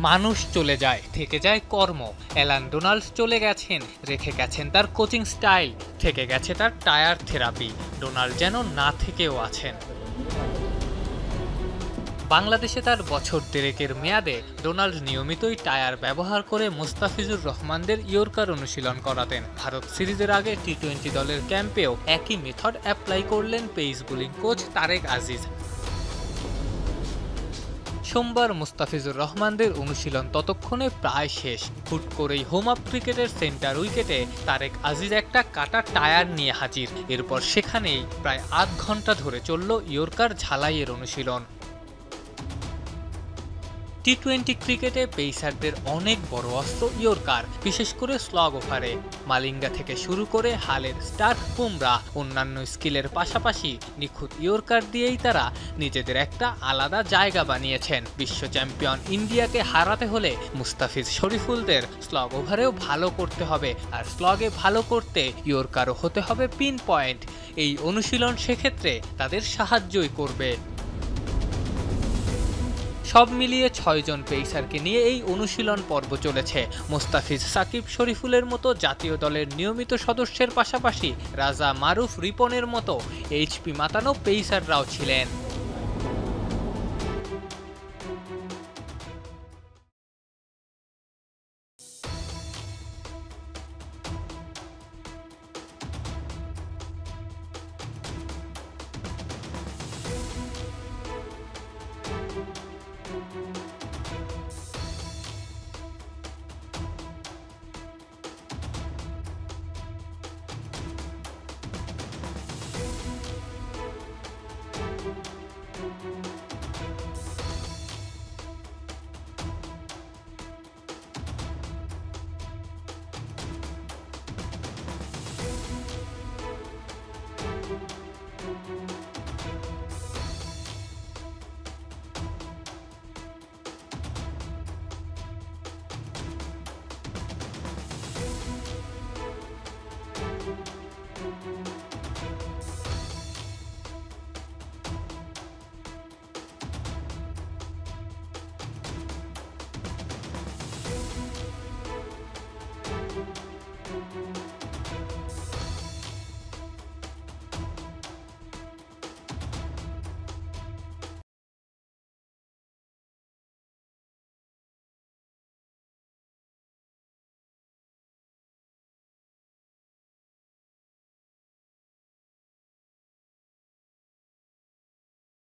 মানুষ চলে যায়, থেকে যায় কর্ম। অ্যালান ডোনাল্ডস চলে গেছেন, রেখে গেছেন তার কোচিং স্টাইল, থেকে গেছে তার টায়ার থেরাপি। ডোনাল্ড যেন না থেকেও আছেন। বাংলাদেশে তার বছর দেড়েকের মেয়াদে ডোনাল্ড নিয়মিতই টায়ার ব্যবহার করে মুস্তাফিজুর রহমানদের ইয়র্কার অনুশীলন করাতেন। ভারত সিরিজের আগে টি-20 দলের ক্যাম্পেও একই মেথড অ্যাপ্লাই করলেন pace bowling coach Tareq Aziz. সোমবার মুস্তাফিজুর রহমানদের অনুশীলন ততক্ষণে প্রায় শেষ। হুট করেই হোম আপ ক্রিকেটের সেন্টার উইকেটে তারেক আজিজ একটা কাটা টায়ার নিয়ে হাজির। এরপর সেখানেই প্রায় আধ ঘন্টা ধরে চলল ইয়র্কার ঝালাইয়ের অনুশীলন। টি-20 ক্রিকেটে পেসারদের অনেক বড় অস্ত্র ইয়র্কার, বিশেষ করে স্লগ ওভারে। মালিঙ্গা থেকে শুরু করে হালের স্টার্ক, বুমরা অন্যান্য স্কিলের পাশাপাশি নিখুঁত ইয়র্কার দিয়েই তারা নিজেদের একটা আলাদা জায়গা বানিয়েছেন। বিশ্ব চ্যাম্পিয়ন ইন্ডিয়াকে হারাতে হলে মুস্তাফিজ শরীফুলদের স্লগ ওভারেও ভালো করতে হবে, আর স্লগে ভালো করতে ইয়র্কারও হতে হবে পিন পয়েন্ট। এই অনুশীলন সেক্ষেত্রে তাদের সাহায্যই করবে। সব মিলিয়ে 6 জন পেসারকে নিয়ে এই অনুশীলন পর্ব চলেছে। মুস্তাফিজ, সাকিব, শরীফুলের মতো জাতীয় দলের নিয়মিত সদস্যের পাশাপাশি রাজা, মারুফ, রিপনের মতো এইচপি মাতানো পেসাররাও ছিলেন।